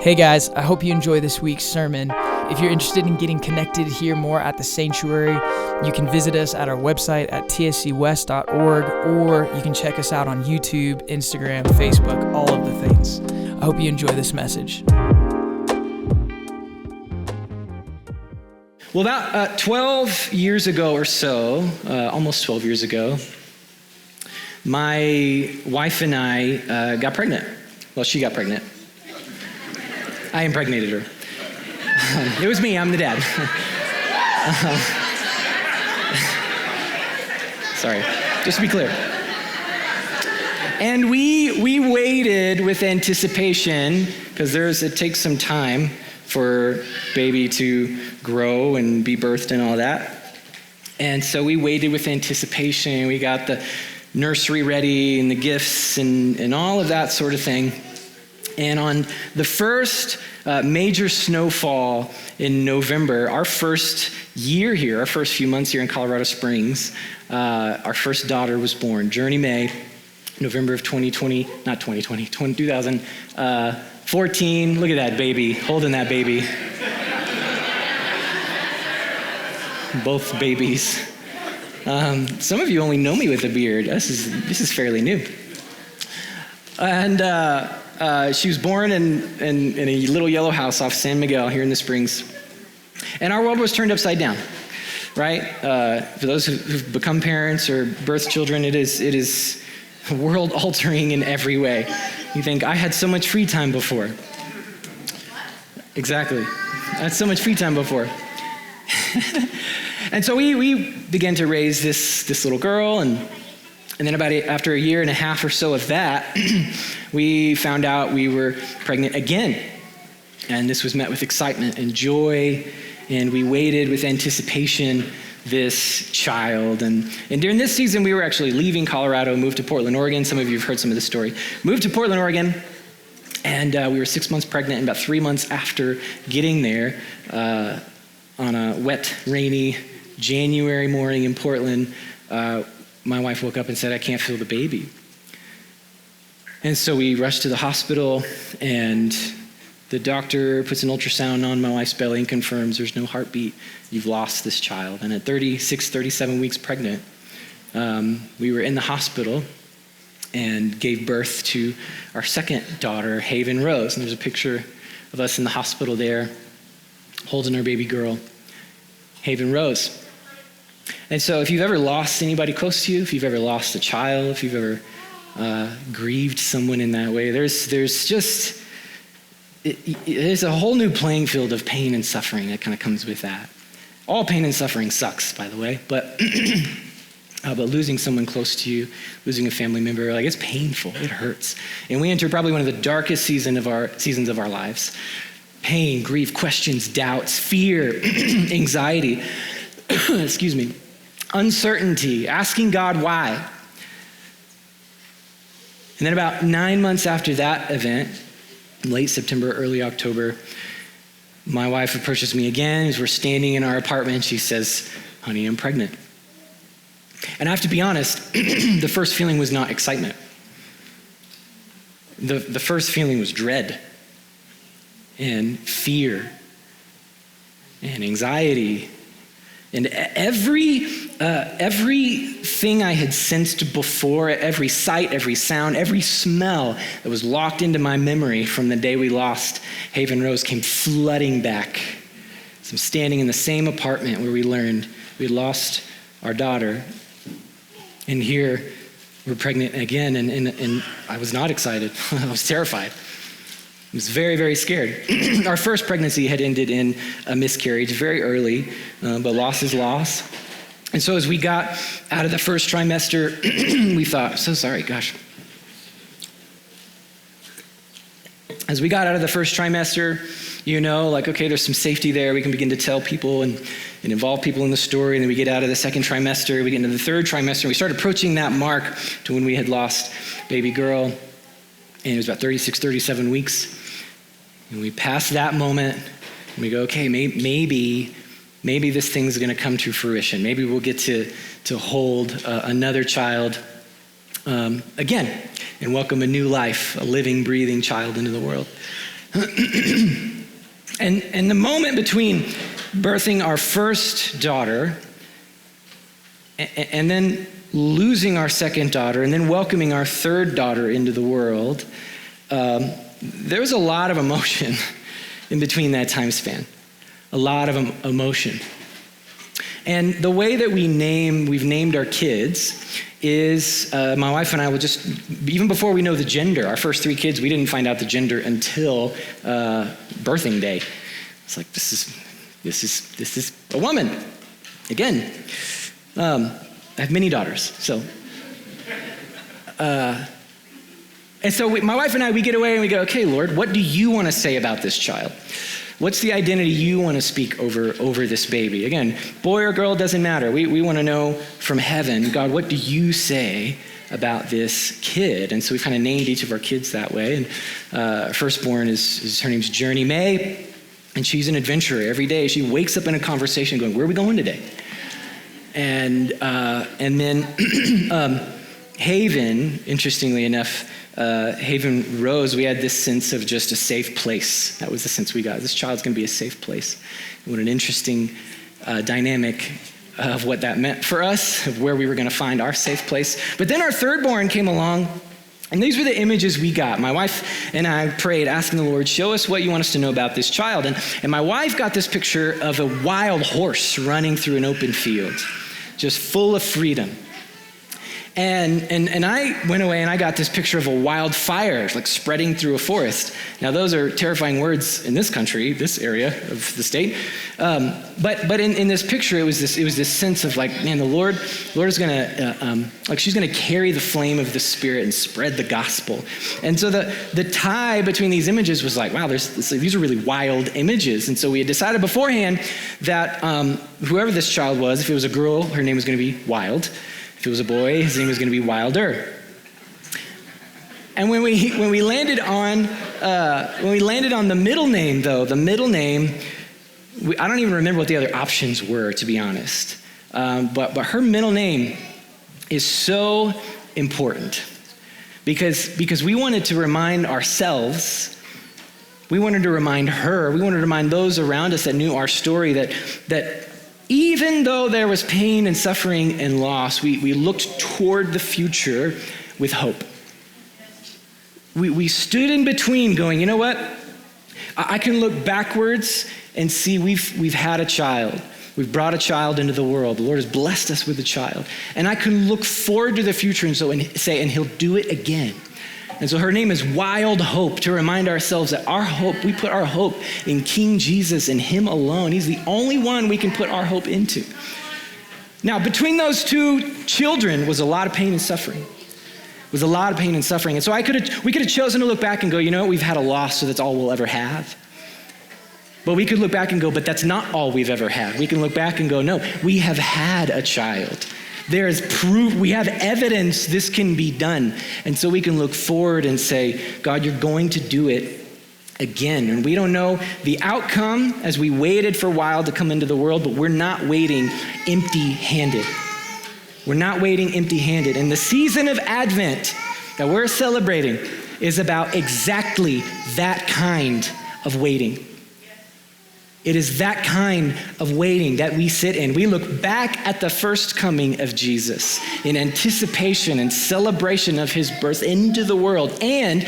Hey guys, I hope you enjoy this week's sermon. If you're interested in getting connected here more at the sanctuary, you can visit us at our website at tscwest.org, or you can check us out on YouTube, Instagram, Facebook, all of the things. I hope you enjoy this message. Well, about 12 years ago or so, almost 12 years ago, my wife and I got pregnant. Well, she got pregnant. I impregnated her. It was me, I'm the dad. Sorry, just to be clear. And we waited with anticipation, because it takes some time for baby to grow and be birthed and all that. And so we waited with anticipation. We got the nursery ready and the gifts and all of that sort of thing. And on the first major snowfall in November, our first year here, our first few months here in Colorado Springs, our first daughter was born, Journey May, November of 2014. Look at that baby, holding that baby. Both babies. Some of you only know me with a beard. This is fairly new. And she was born in a little yellow house off San Miguel here in the Springs. And our world was turned upside down, right? For those who've become parents or birthed children, it is world altering in every way. You think, I had so much free time before. Exactly. I had so much free time before. And so we began to raise this little girl, and then after a year and a half or so of that, we found out we were pregnant again. And this was met with excitement and joy, and we waited with anticipation this child. And during this season, we were actually leaving Colorado, moved to Portland, Oregon. Some of you have heard some of the story. Moved to Portland, Oregon, and we were 6 months pregnant, and about 3 months after getting there, on a wet, rainy January morning in Portland, my wife woke up and said, I can't feel the baby. And so we rushed to the hospital, and the doctor puts an ultrasound on my wife's belly and confirms there's no heartbeat. You've lost this child. And at 36, 37 weeks pregnant, we were in the hospital and gave birth to our second daughter, Haven Rose. And there's a picture of us in the hospital there, holding our baby girl, Haven Rose. And so if you've ever lost anybody close to you, if you've ever lost a child, if you've ever grieved someone in that way, there's a whole new playing field of pain and suffering that kind of comes with that. All pain and suffering sucks, by the way, but losing someone close to you, losing a family member, it's painful, it hurts. And we enter probably one of the darkest seasons of our lives. Pain, grief, questions, doubts, fear, anxiety, excuse me, uncertainty, asking God why. And then about 9 months after that event, late September, early October, my wife approaches me again as we're standing in our apartment. She says, honey, I'm pregnant. And I have to be honest, the first feeling was not excitement. The first feeling was dread and fear and anxiety. And everything I had sensed before, every sight, every sound, every smell that was locked into my memory from the day we lost Haven Rose came flooding back. So I'm standing in the same apartment where we learned we lost our daughter. And here we're pregnant again, and I was not excited. I was terrified. I was very, very scared. Our first pregnancy had ended in a miscarriage very early, but loss is loss. And so as we got out of the first trimester, we thought, so sorry, gosh. As we got out of the first trimester, okay, there's some safety there. We can begin to tell people and involve people in the story. And then we get out of the second trimester, we get into the third trimester. We start approaching that mark to when we had lost baby girl. And it was about 36, 37 weeks. And we pass that moment, and we go, okay, maybe this thing's going to come to fruition. Maybe we'll get to hold another child again and welcome a new life, a living, breathing child into the world. And the moment between birthing our first daughter and then losing our second daughter and then welcoming our third daughter into the world, there was a lot of emotion in between that time span. A lot of emotion. And the way that we've named our kids is my wife and I will just, even before we know the gender, our first 3 kids, we didn't find out the gender until birthing day. It's like, this is a woman. Again, I have many daughters, so. And so my wife and I, we get away and we go, okay, Lord, what do you want to say about this child? What's the identity you want to speak over this baby? Again, boy or girl, doesn't matter. We want to know from heaven, God, what do you say about this kid? And so we kind of named each of our kids that way. And firstborn her name's Journey May, and she's an adventurer. Every day she wakes up in a conversation going, where are we going today? And then Haven, interestingly enough, Haven Rose, we had this sense of just a safe place. That was the sense we got. This child's going to be a safe place. What an interesting dynamic of what that meant for us, of where we were going to find our safe place. But then our thirdborn came along, and these were the images we got. My wife and I prayed, asking the Lord, show us what you want us to know about this child. And my wife got this picture of a wild horse running through an open field, just full of freedom. And I went away and I got this picture of a wildfire like spreading through a forest. Now those are terrifying words in this country, this area of the state. But in this picture, it was this sense of like, man, the Lord is gonna she's gonna carry the flame of the Spirit and spread the gospel. And so the tie between these images was like, wow, these are really wild images. And so we had decided beforehand that whoever this child was, if it was a girl, her name was gonna be Wild. If it was a boy, his name was going to be Wilder. And when we landed on the middle name, though, the middle name, I don't even remember what the other options were, to be honest. But her middle name is so important because we wanted to remind ourselves, we wanted to remind her, we wanted to remind those around us that knew our story that even though there was pain and suffering and loss, we looked toward the future with hope. We stood in between going, you know what? I can look backwards and see we've had a child. We've brought a child into the world. The Lord has blessed us with a child. And I can look forward to the future and say, and he'll do it again. And so her name is Wild Hope, to remind ourselves that our hope, we put our hope in King Jesus and him alone. He's the only one we can put our hope into. Now, between those 2 children was a lot of pain and suffering. It was a lot of pain and suffering. And so we could have chosen to look back and go, you know what, we've had a loss, so that's all we'll ever have. But we could look back and go, but that's not all we've ever had. We can look back and go, no, we have had a child. There is proof, we have evidence this can be done. And so we can look forward and say, God, you're going to do it again. And we don't know the outcome as we waited for Wild to come into the world, but we're not waiting empty-handed. We're not waiting empty-handed. And the season of Advent that we're celebrating is about exactly that kind of waiting. It is that kind of waiting that we sit in. We look back at the first coming of Jesus in anticipation and celebration of his birth into the world. And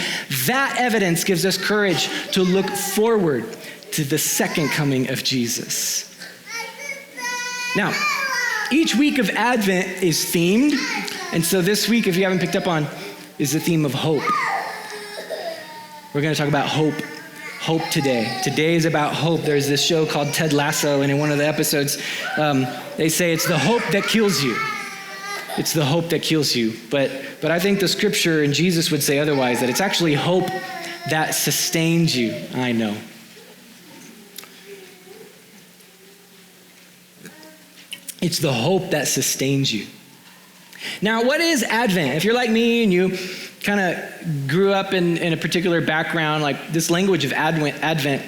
that evidence gives us courage to look forward to the second coming of Jesus. Now, each week of Advent is themed. And so this week, if you haven't picked up on, is the theme of hope. We're going to talk about hope. Hope today. Today is about hope. There's this show called Ted Lasso, and in one of the episodes, they say it's the hope that kills you. It's the hope that kills you. But I think the scripture and Jesus would say otherwise, that it's actually hope that sustains you. I know. It's the hope that sustains you. Now, what is Advent? If you're like me and you kind of grew up in a particular background, like this language of Advent,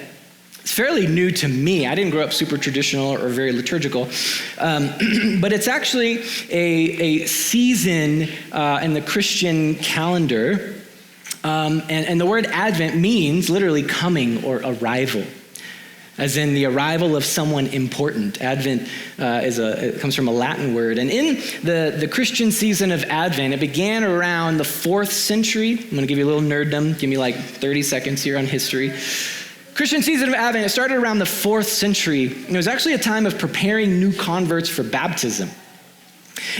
it's fairly new to me. I didn't grow up super traditional or very liturgical, but it's actually a season in the Christian calendar And the word Advent means literally coming or arrival, as in the arrival of someone important. Advent it comes from a Latin word. And in the Christian season of Advent, it began around the 4th century. I'm going to give you a little nerddom. Give me like 30 seconds here on history. Christian season of Advent, it started around the 4th century. And it was actually a time of preparing new converts for baptism.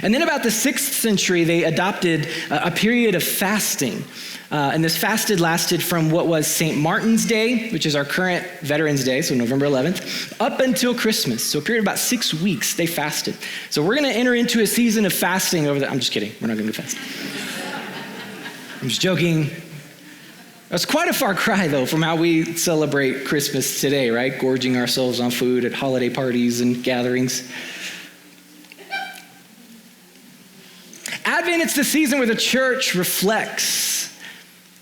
And then about the 6th century, they adopted a period of fasting. And this fasted lasted from what was St. Martin's Day, which is our current Veterans Day, so November 11th, up until Christmas. So a period of about 6 weeks, they fasted. So we're going to enter into a season of fasting over I'm just kidding. We're not going to fast. I'm just joking. That's quite a far cry, though, from how we celebrate Christmas today, right? Gorging ourselves on food at holiday parties and gatherings. Advent, it's the season where the church reflects.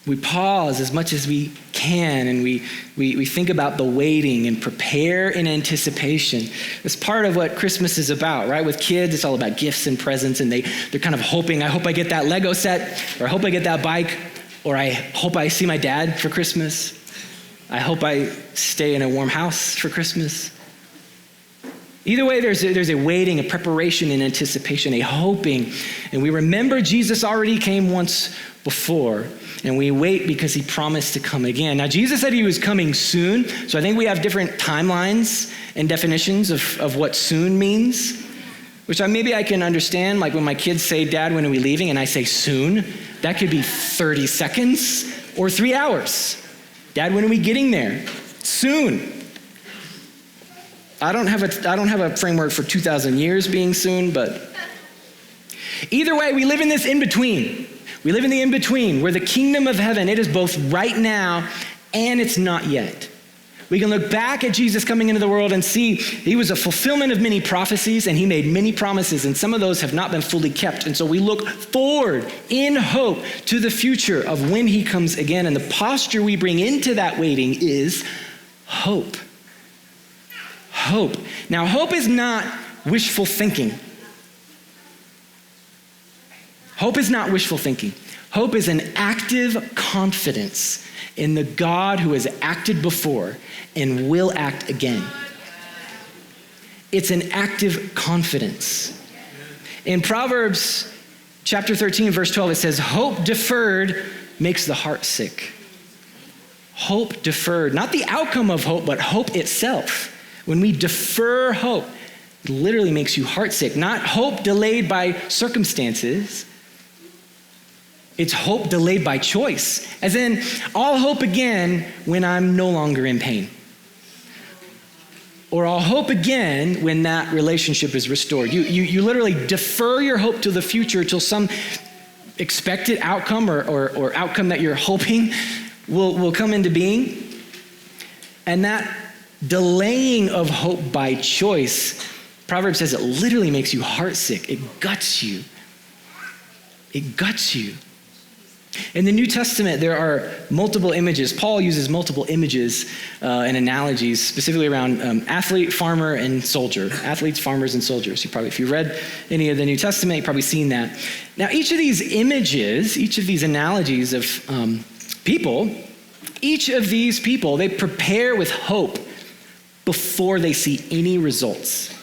We pause as much as we can, and we think about the waiting and prepare in anticipation. It's part of what Christmas is about, right? With kids, it's all about gifts and presents, and they're kind of hoping, I hope I get that Lego set, or I hope I get that bike, or I hope I see my dad for Christmas. I hope I stay in a warm house for Christmas. Either way, there's a waiting, a preparation, and anticipation, a hoping. And we remember Jesus already came once before, and we wait because he promised to come again. Now, Jesus said he was coming soon, so I think we have different timelines and definitions of what soon means, which maybe I can understand. Like when my kids say, Dad, when are we leaving? And I say soon, that could be 30 seconds or 3 hours. Dad, when are we getting there? Soon. I don't have a framework for 2,000 years being soon, but either way, we live in this in-between. We live in the in-between where the kingdom of heaven, it is both right now and it's not yet. We can look back at Jesus coming into the world and see he was a fulfillment of many prophecies and he made many promises, and some of those have not been fully kept. And so we look forward in hope to the future of when he comes again. And the posture we bring into that waiting is hope. Hope. Now, hope is not wishful thinking. Hope is not wishful thinking. Hope is an active confidence in the God who has acted before and will act again. It's an active confidence. In Proverbs chapter 13, verse 12, it says, hope deferred makes the heart sick. Hope deferred, not the outcome of hope, but hope itself. When we defer hope, it literally makes you heartsick. Not hope delayed by circumstances. It's hope delayed by choice. As in, I'll hope again when I'm no longer in pain. Or I'll hope again when that relationship is restored. You literally defer your hope to the future till some expected outcome or outcome that you're hoping will come into being. And that delaying of hope by choice, Proverbs says it literally makes you heartsick. It guts you. It guts you. In the New Testament, there are multiple images. Paul uses multiple images and analogies, specifically around athlete, farmer, and soldier. Athletes, farmers, and soldiers. If you read any of the New Testament, you've probably seen that. Now, each of these images, each of these analogies of people, each of these people, they prepare with hope before they see any results.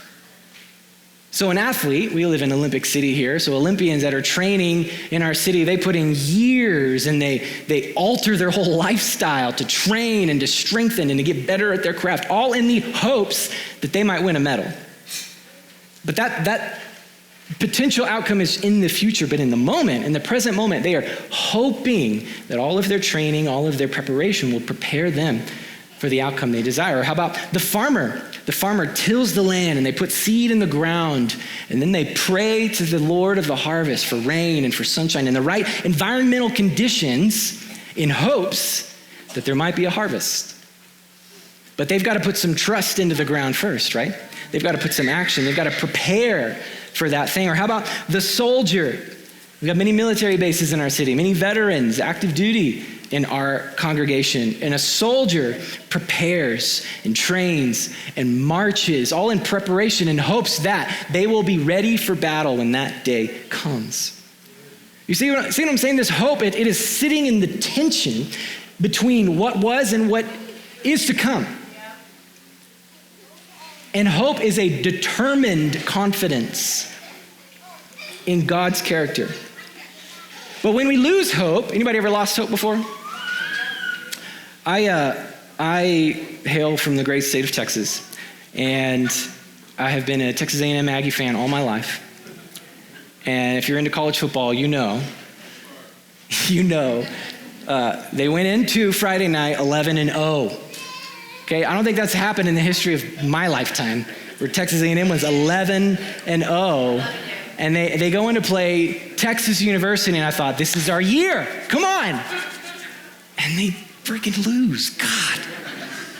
So an athlete, we live in Olympic City here, so Olympians that are training in our city, they put in years and they alter their whole lifestyle to train and to strengthen and to get better at their craft, all in the hopes that they might win a medal. But that potential outcome is in the future, but in the moment, in the present moment, they are hoping that all of their training, all of their preparation will prepare them for the outcome they desire. Or how about the farmer? The farmer tills the land and they put seed in the ground, and then they pray to the Lord of the harvest for rain and for sunshine and the right environmental conditions in hopes that there might be a harvest. But they've got to put some trust into the ground first, right? They've got to put some action. They've got to prepare for that thing. Or how about the soldier? We've got many military bases in our city, many veterans, active duty in our congregation. And a soldier prepares and trains and marches, all in preparation in hopes that they will be ready for battle when that day comes. You see what I'm saying? This hope, it is sitting in the tension between what was and what is to come. And hope is a determined confidence in God's character. But when we lose hope, anybody ever lost hope before? I hail from the great state of Texas, and I have been a Texas A&M Aggie fan all my life. And if you're into college football, you know, they went into Friday night 11-0. Okay, I don't think that's happened in the history of my lifetime, where Texas A&M was 11-0, and they go in to play Texas University, and I thought, this is our year, come on. And they freaking lose, God.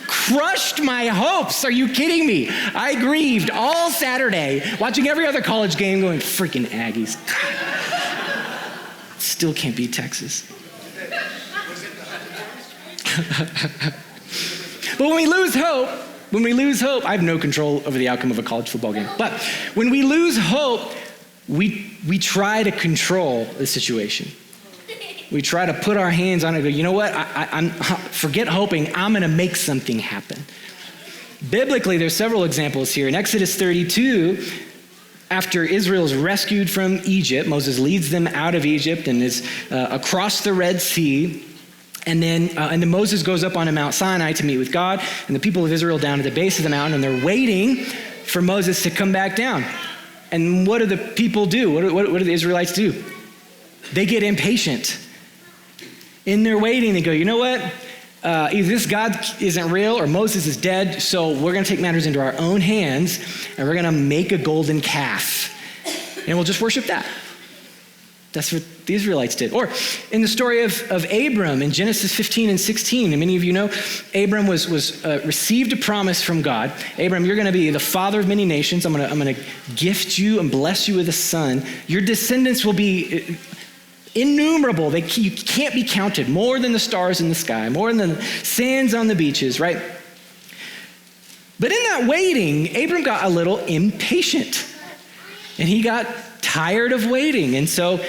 Crushed my hopes, are you kidding me? I grieved all Saturday, watching every other college game going, freaking Aggies. God. Still can't beat Texas. But when we lose hope, I have no control over the outcome of a college football game. But when we lose hope, we try to control the situation. We try to put our hands on it and go, you know what? Forget hoping, I'm going to make something happen. Biblically, there's several examples here. In Exodus 32, after Israel is rescued from Egypt, Moses leads them out of Egypt and is across the Red Sea. And then Moses goes up on Mount Sinai to meet with God, and the people of Israel down at the base of the mountain, and they're waiting for Moses to come back down. And what do the people do? What do the Israelites do? They get impatient. In their waiting, they go, you know what? Either this God isn't real or Moses is dead, so we're going to take matters into our own hands, and we're going to make a golden calf, and we'll just worship that. That's what the Israelites did. Or in the story of Abram in Genesis 15 and 16, and many of you know, Abram was received a promise from God. Abram, you're going to be the father of many nations. I'm going to gift you and bless you with a son. Your descendants will be innumerable. You can't be counted. More than the stars in the sky, more than the sands on the beaches, right? But in that waiting, Abram got a little impatient, and he got tired of waiting, and so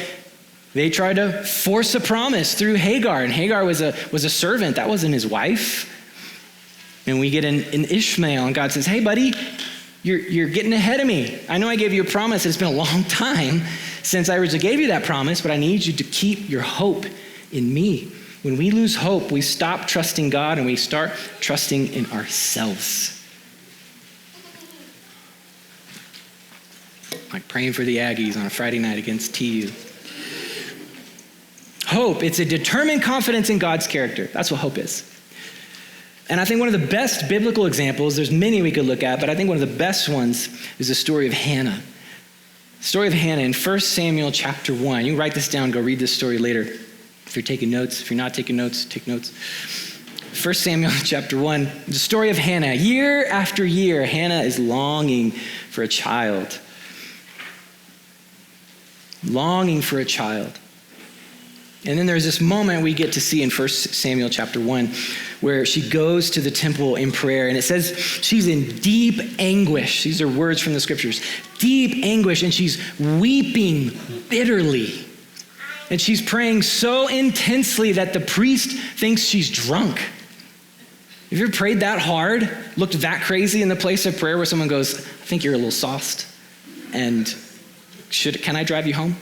they tried to force a promise through Hagar, and Hagar was a servant. That wasn't his wife. And we get an Ishmael, and God says, hey, buddy, you're getting ahead of me. I know I gave you a promise. It's been a long time since I originally gave you that promise, but I need you to keep your hope in me. When we lose hope, we stop trusting God, and we start trusting in ourselves. Like praying for the Aggies on a Friday night against TU. Hope, it's a determined confidence in God's character. That's what hope is. And I think one of the best biblical examples, there's many we could look at, but I think one of the best ones is the story of Hannah. The story of Hannah in 1 Samuel chapter 1. You can write this down, go read this story later. If you're taking notes, if you're not taking notes, take notes. 1 Samuel chapter 1, the story of Hannah. Year after year, Hannah is longing for a child. Longing for a child. And then there's this moment we get to see in 1 Samuel chapter 1 where she goes to the temple in prayer, and it says she's in deep anguish. These are words from the scriptures. Deep anguish, and she's weeping bitterly. And she's praying so intensely that the priest thinks she's drunk. Have you ever prayed that hard, looked that crazy in the place of prayer where someone goes, I think you're a little sauced, and can I drive you home?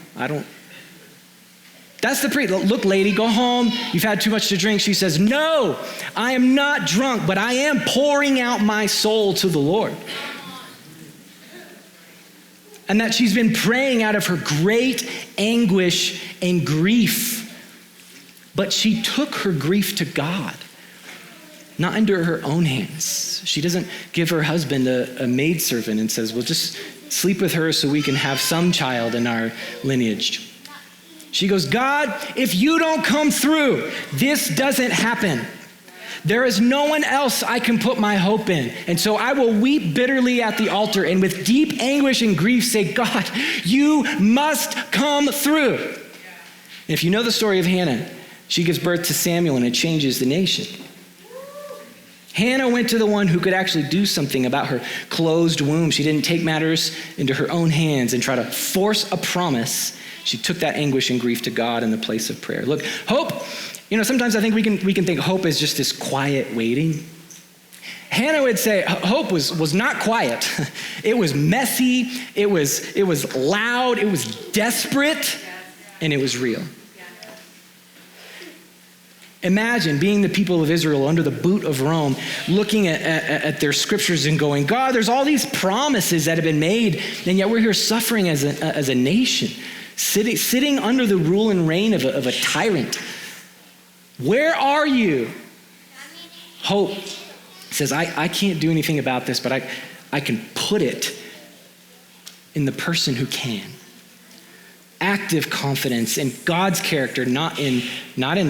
That's the priest. Look, lady, go home. You've had too much to drink. She says, no, I am not drunk, but I am pouring out my soul to the Lord. And that she's been praying out of her great anguish and grief. But she took her grief to God, not into her own hands. She doesn't give her husband a maidservant and says, well, just sleep with her so we can have some child in our lineage. She goes, God, if you don't come through, this doesn't happen. There is no one else I can put my hope in. And so I will weep bitterly at the altar and with deep anguish and grief say, God, you must come through. And if you know the story of Hannah, she gives birth to Samuel and it changes the nation. Hannah went to the one who could actually do something about her closed womb. She didn't take matters into her own hands and try to force a promise. She took that anguish and grief to God in the place of prayer. Look, hope, sometimes I think we can think hope is just this quiet waiting. Hannah would say hope was not quiet. It was messy, it was loud, it was desperate, and it was real. Imagine being the people of Israel under the boot of Rome, looking at their scriptures and going, God, there's all these promises that have been made, and yet we're here suffering as a nation, sitting under the rule and reign of a tyrant. Where are you? Hope says, I can't do anything about this, but I can put it in the person who can. Active confidence in God's character, not in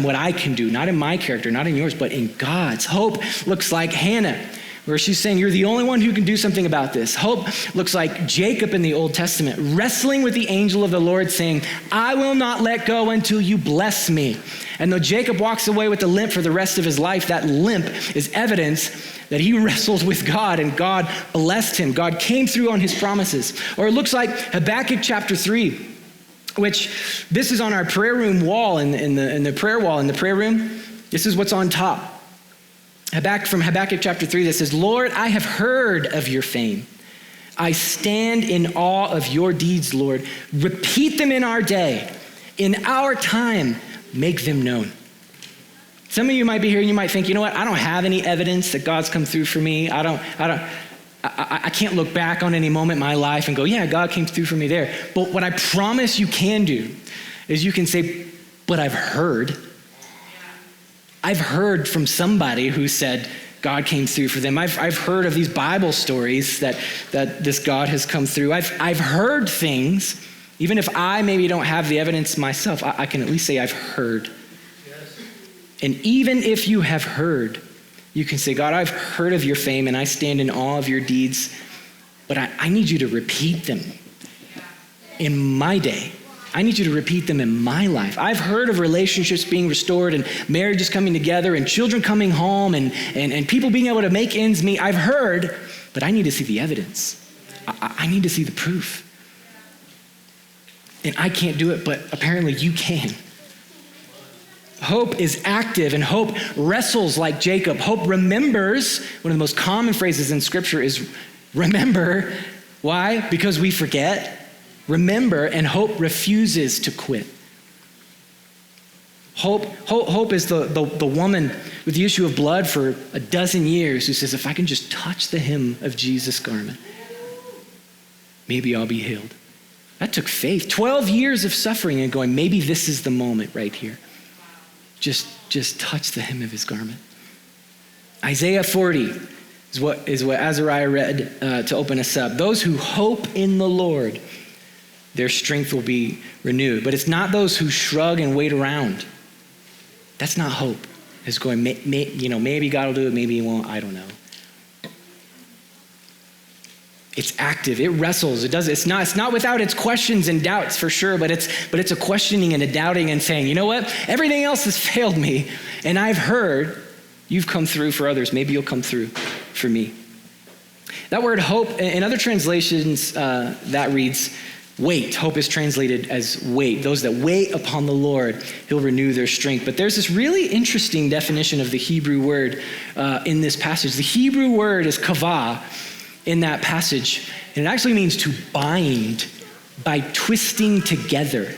what I can do, not in my character, not in yours, but in God's. Hope looks like Hannah, where she's saying, you're the only one who can do something about this. Hope looks like Jacob in the Old Testament, wrestling with the angel of the Lord, saying, I will not let go until you bless me. And though Jacob walks away with a limp for the rest of his life, that limp is evidence that he wrestled with God and God blessed him. God came through on his promises. Or it looks like Habakkuk chapter 3, which this is on our prayer room wall, in the prayer wall in the prayer room. This is what's on top. From Habakkuk chapter 3 that says, Lord, I have heard of your fame. I stand in awe of your deeds, Lord. Repeat them in our day. In our time, make them known. Some of you might be here and you might think, you know what? I don't have any evidence that God's come through for me. I can't look back on any moment in my life and go, yeah, God came through for me there. But what I promise you can do is you can say, but I've heard. I've heard from somebody who said God came through for them. I've heard of these Bible stories that this God has come through. I've heard things, even if I maybe don't have the evidence myself, I can at least say I've heard. Yes. And even if you have heard, you can say, God, I've heard of your fame and I stand in awe of your deeds, but I need you to repeat them in my day. I need you to repeat them in my life. I've heard of relationships being restored and marriages coming together and children coming home and people being able to make ends meet. I've heard, but I need to see the evidence. I need to see the proof. And I can't do it, but apparently you can. Hope is active and hope wrestles like Jacob. Hope remembers. One of the most common phrases in Scripture is remember. Why? Because we forget. Remember, and hope refuses to quit. Hope is the woman with the issue of blood for 12 years who says, if I can just touch the hem of Jesus' garment, maybe I'll be healed. That took faith. 12 years of suffering and going, maybe this is the moment right here. Just touch the hem of his garment. Isaiah 40 is what Azariah read to open us up. Those who hope in the Lord, their strength will be renewed. But it's not those who shrug and wait around. That's not hope. It's going, maybe God will do it, maybe he won't, I don't know. It's active, it wrestles, it's not without its questions and doubts for sure, but it's a questioning and a doubting and saying, you know what? Everything else has failed me, and I've heard you've come through for others. Maybe you'll come through for me. That word hope, in other translations, that reads wait. Hope is translated as wait. Those that wait upon the Lord, he'll renew their strength. But there's this really interesting definition of the Hebrew word in this passage. The Hebrew word is kavah in that passage, and it actually means to bind by twisting together.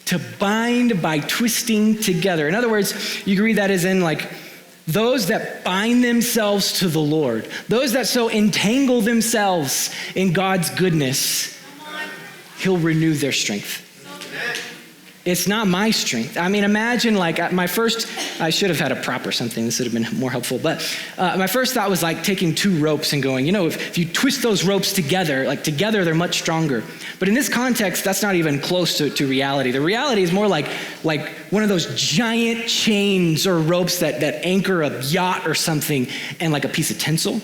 To bind by twisting together. In other words, you can read that as in like those that bind themselves to the Lord, those that so entangle themselves in God's goodness, he'll renew their strength. It's not my strength. I mean, imagine like I should have had a prop or something. This would have been more helpful. But my first thought was like taking two ropes and going, if you twist those ropes together, like together, they're much stronger. But in this context, that's not even close to reality. The reality is more like one of those giant chains or ropes that anchor a yacht or something and like a piece of tinsel.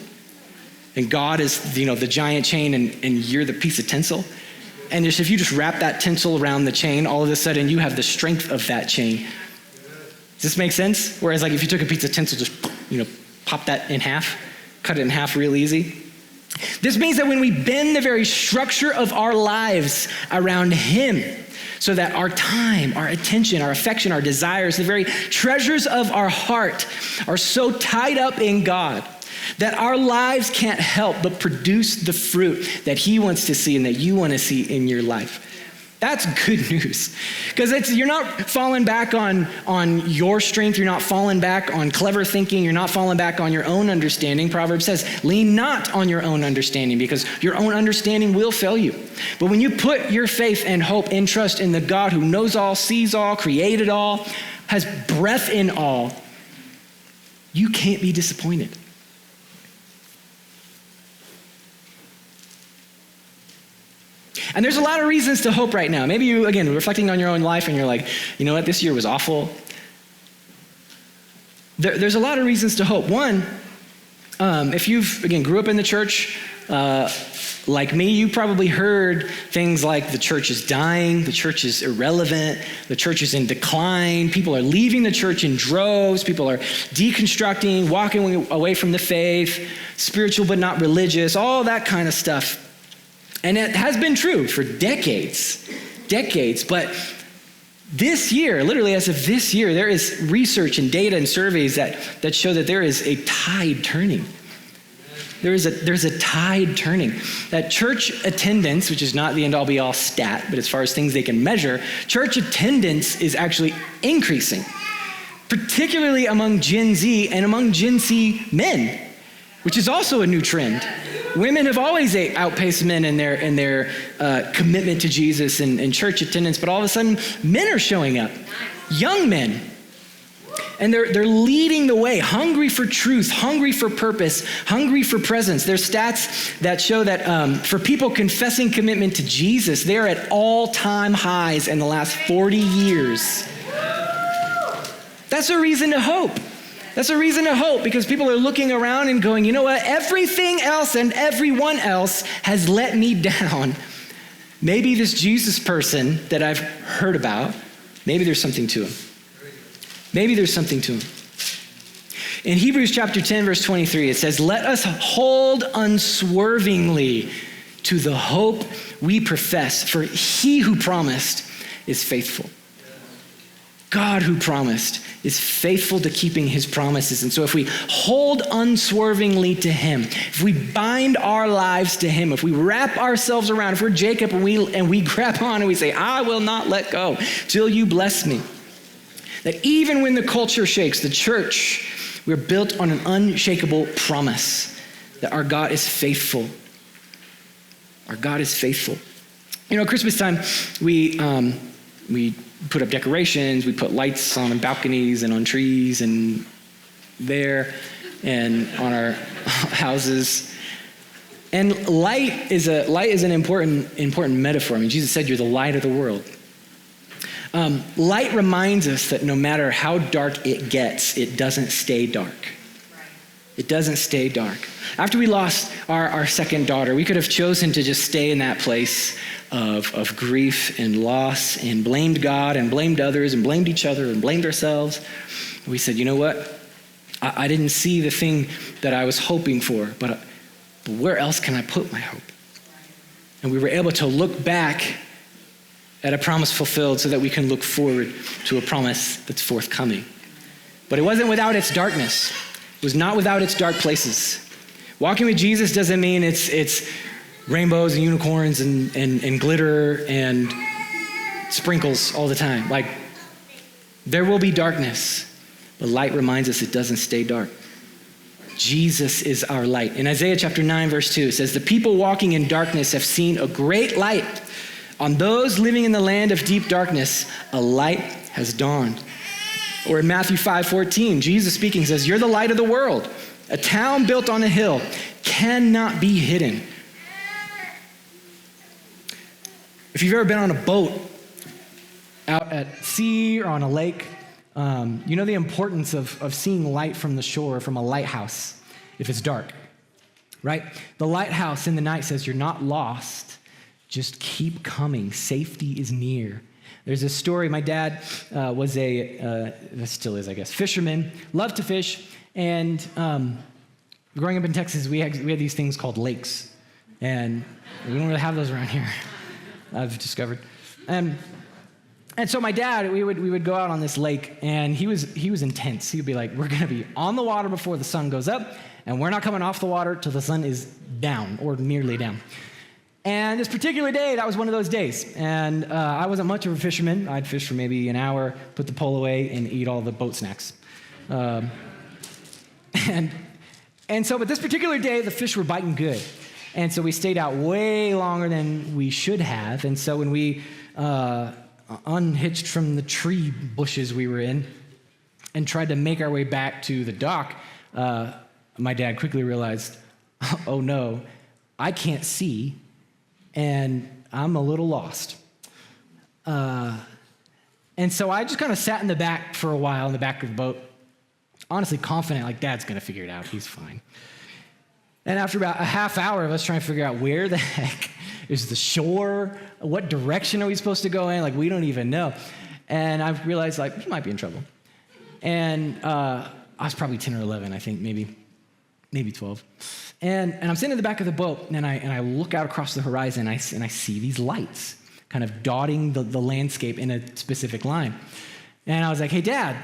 And God is, the giant chain and you're the piece of tinsel. And if you just wrap that tinsel around the chain, all of a sudden you have the strength of that chain. Does this make sense? Whereas like if you took a piece of tinsel, just, pop that in half, cut it in half real easy. This means that when we bend the very structure of our lives around him, so that our time, our attention, our affection, our desires, the very treasures of our heart are so tied up in God that our lives can't help but produce the fruit that he wants to see and that you want to see in your life. That's good news, because you're not falling back on your strength. You're not falling back on clever thinking. You're not falling back on your own understanding. Proverbs says, lean not on your own understanding, because your own understanding will fail you. But when you put your faith and hope and trust in the God who knows all, sees all, created all, has breath in all, you can't be disappointed. And there's a lot of reasons to hope right now. Maybe you, again, reflecting on your own life and you're like, you know what, this year was awful. There's a lot of reasons to hope. One, if you've, again, grew up in the church, like me, you probably heard things like the church is dying, the church is irrelevant, the church is in decline, people are leaving the church in droves, people are deconstructing, walking away from the faith, spiritual but not religious, all that kind of stuff. And it has been true for decades, but this year, literally as of this year, there is research and data and surveys that show that there is a tide turning. There's a tide turning. That church attendance, which is not the end-all be-all stat, but as far as things they can measure, church attendance is actually increasing, particularly among Gen Z and among Gen Z men, which is also a new trend. Women have always outpaced men in their commitment to Jesus and church attendance, but all of a sudden, men are showing up, young men. And they're leading the way, hungry for truth, hungry for purpose, hungry for presence. There's stats that show that for people confessing commitment to Jesus, they're at all-time highs in the last 40 years. That's a reason to hope. That's a reason to hope, because people are looking around and going, you know what? Everything else and everyone else has let me down. Maybe this Jesus person that I've heard about, maybe there's something to him. Maybe there's something to him. In Hebrews chapter 10, verse 23, it says, let us hold unswervingly to the hope we profess, for he who promised is faithful. God who promised is faithful to keeping his promises. And so if we hold unswervingly to him, if we bind our lives to him, if we wrap ourselves around, if we're Jacob and we grab on and we say, I will not let go till you bless me. That even when the culture shakes, the church, we're built on an unshakable promise that our God is faithful. Our God is faithful. You know, at Christmas time, we put up decorations, we put lights on balconies and on trees and there and on our houses. And light is an important metaphor. I mean, Jesus said, you're the light of the world. Light reminds us that no matter how dark it gets, it doesn't stay dark. It doesn't stay dark. After we lost our second daughter, we could have chosen to just stay in that place of grief and loss and blamed God and blamed others and blamed each other and blamed ourselves. We said, you know what? I didn't see the thing that I was hoping for, but where else can I put my hope? And we were able to look back at a promise fulfilled so that we can look forward to a promise that's forthcoming. But it wasn't without its darkness. It was not without its dark places. Walking with Jesus doesn't mean it's rainbows and unicorns and glitter and sprinkles all the time. Like, there will be darkness, but light reminds us it doesn't stay dark. Jesus is our light. In Isaiah chapter 9, verse 2, it says, the people walking in darkness have seen a great light. On those living in the land of deep darkness, a light has dawned. Or in Matthew 5:14, Jesus speaking says, you're the light of the world. A town built on a hill cannot be hidden. If you've ever been on a boat out at sea or on a lake, you know the importance of seeing light from the shore, from a lighthouse, if it's dark, right? The lighthouse in the night says you're not lost. Just keep coming. Safety is near. There's a story. My dad was still is, I guess, fisherman, loved to fish, and growing up in Texas, we had these things called lakes, and we don't really have those around here, I've discovered. And so my dad, we would go out on this lake, and he was intense. He would be like, we're going to be on the water before the sun goes up, and we're not coming off the water till the sun is down or nearly down. And this particular day, that was one of those days. And I wasn't much of a fisherman. I'd fish for maybe an hour, put the pole away, and eat all the boat snacks. And so, but this particular day, the fish were biting good. And so we stayed out way longer than we should have. And so when we unhitched from the tree bushes we were in and tried to make our way back to the dock, my dad quickly realized, oh no, I can't see, and I'm a little lost. And so I just kind of sat in the back for a while in the back of the boat, honestly confident, like, Dad's going to figure it out. He's fine. And after about a half hour of us trying to figure out where the heck is the shore, what direction are we supposed to go in, like, we don't even know. And I realized, like, we might be in trouble. And I was probably 10 or 11, I think, maybe 12. And I'm sitting in the back of the boat, and I look out across the horizon, and I see these lights kind of dotting the landscape in a specific line. And I was like, hey, Dad,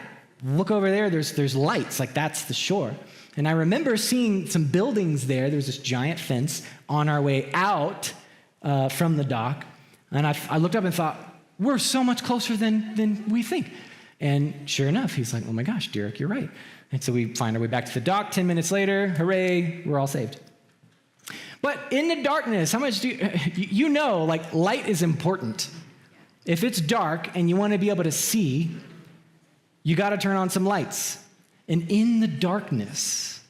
look over there, there's lights, like that's the shore. And I remember seeing some buildings there. There was this giant fence on our way out from the dock. And I looked up and thought, we're so much closer than we think. And sure enough, he's like, oh my gosh, Derek, you're right. And so we find our way back to the dock. 10 minutes later, hooray, we're all saved. But in the darkness, how much do you know, like, light is important. If it's dark and you want to be able to see, you got to turn on some lights. And in the darkness,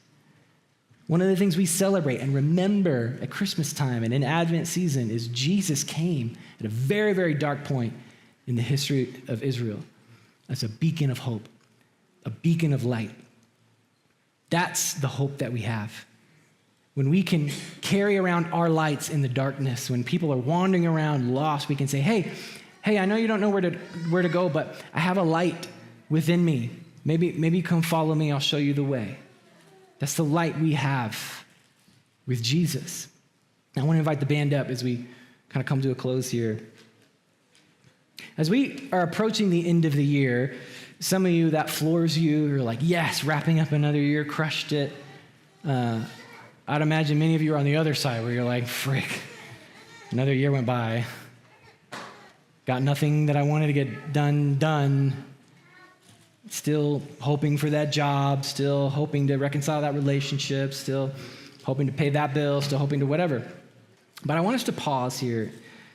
one of the things we celebrate and remember at Christmas time and in Advent season is Jesus came at a very, very dark point in the history of Israel as a beacon of hope, a beacon of light. That's the hope that we have. When we can carry around our lights in the darkness, when people are wandering around lost, we can say, hey, I know you don't know where to go, but I have a light within me. Maybe come follow me, I'll show you the way. That's the light we have with Jesus. I want to invite the band up as we kind of come to a close here. As we are approaching the end of the year, some of you, that floors you. You're like, yes, wrapping up another year, crushed it. I'd imagine many of you are on the other side where you're like, frick, another year went by. Got nothing that I wanted to get done. Still hoping for that job, still hoping to reconcile that relationship, still hoping to pay that bill, still hoping to whatever. But I want us to pause here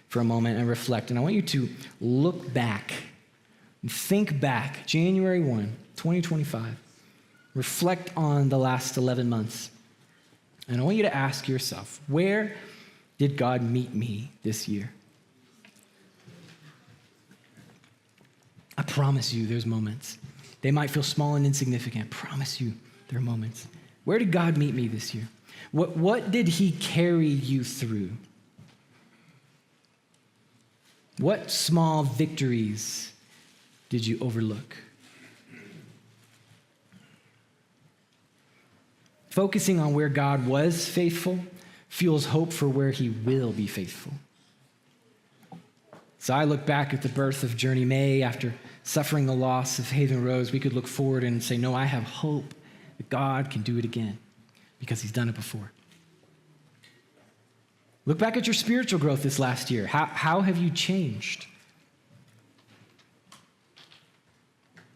for a moment and reflect. And I want you to look back and think back, January 1, 2025. Reflect on the last 11 months. And I want you to ask yourself, where did God meet me this year? I promise you there's moments. They might feel small and insignificant. I promise you there are moments. Where did God meet me this year? What did he carry you through? What small victories did you overlook? Focusing on where God was faithful fuels hope for where he will be faithful. So I look back at the birth of Journey May after suffering the loss of Haven Rose. We could look forward and say, no, I have hope that God can do it again because he's done it before. Look back at your spiritual growth this last year. How have you changed?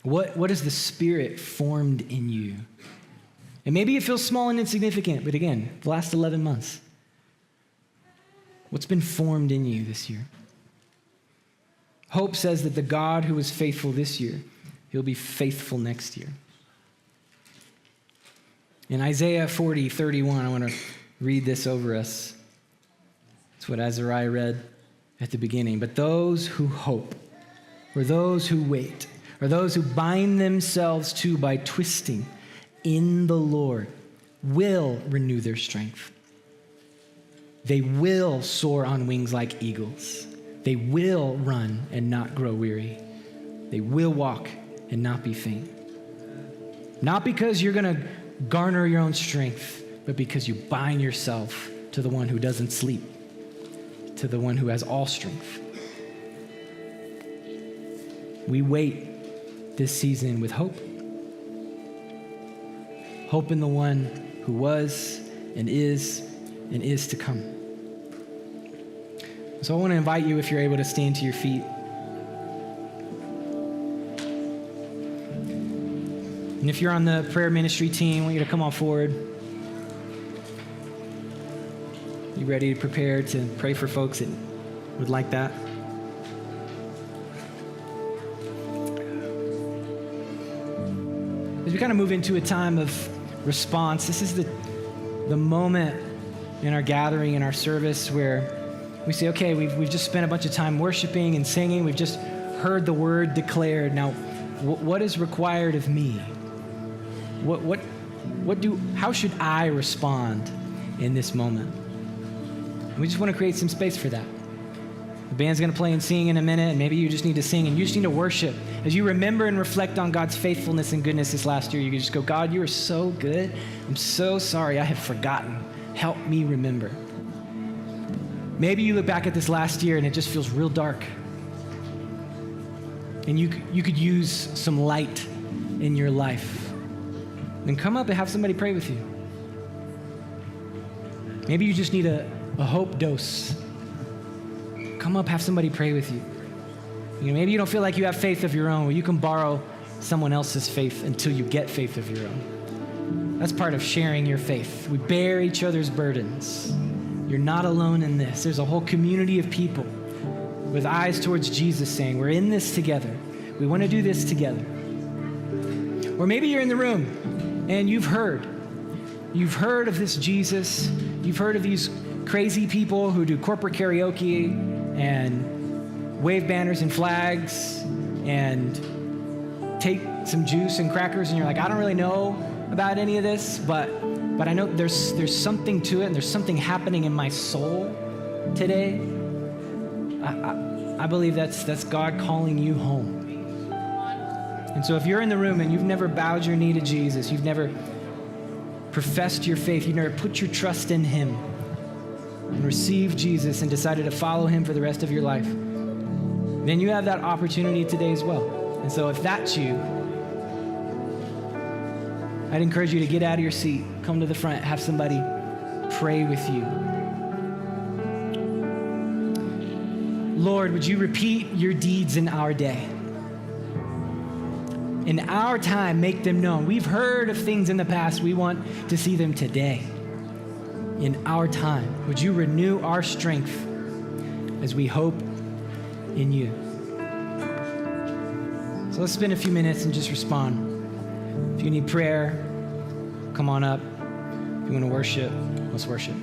What has the Spirit formed in you? And maybe it feels small and insignificant, but again, the last 11 months. What's been formed in you this year? Hope says that the God who was faithful this year, he'll be faithful next year. In Isaiah 40:31, I want to read this over us. It's what Azariah read at the beginning. But those who hope, or those who wait, or those who bind themselves to by twisting in the Lord will renew their strength. They will soar on wings like eagles. They will run and not grow weary. They will walk and not be faint. Not because you're going to garner your own strength, but because you bind yourself to the one who doesn't sleep, to the one who has all strength. We wait this season with hope. Hope in the one who was and is to come. So I want to invite you, if you're able to stand to your feet. And if you're on the prayer ministry team, I want you to come on forward. You ready to prepare to pray for folks that would like that? As we kind of move into a time of response, this is the moment in our gathering, in our service, where we say, okay, we've just spent a bunch of time worshiping and singing. We've just heard the word declared. Now, what is required of me? How should I respond in this moment? And we just want to create some space for that. The band's going to play and sing in a minute, and maybe you just need to sing and you just need to worship. As you remember and reflect on God's faithfulness and goodness this last year, you can just go, God, you are so good. I'm so sorry I have forgotten. Help me remember. Maybe you look back at this last year and it just feels real dark. And you could use some light in your life. Then come up and have somebody pray with you. Maybe you just need a hope dose. Come up, have somebody pray with you. Maybe you don't feel like you have faith of your own. Well, you can borrow someone else's faith until you get faith of your own. That's part of sharing your faith. We bear each other's burdens. You're not alone in this. There's a whole community of people with eyes towards Jesus saying, we're in this together. We want to do this together. Or maybe you're in the room and you've heard of this Jesus. You've heard of these crazy people who do corporate karaoke and wave banners and flags and take some juice and crackers, and you're like, I don't really know about any of this, but I know there's something to it, and there's something happening in my soul today. I believe that's God calling you home. And so if you're in the room and you've never bowed your knee to Jesus, you've never professed your faith, you've never put your trust in him and received Jesus and decided to follow him for the rest of your life, then you have that opportunity today as well. And so if that's you, I'd encourage you to get out of your seat, come to the front, have somebody pray with you. Lord, would you repeat your deeds in our day? In our time, make them known. We've heard of things in the past. We want to see them today. In our time, would you renew our strength as we hope in you? So let's spend a few minutes and just respond. If you need prayer, come on up. If you want to worship, let's worship.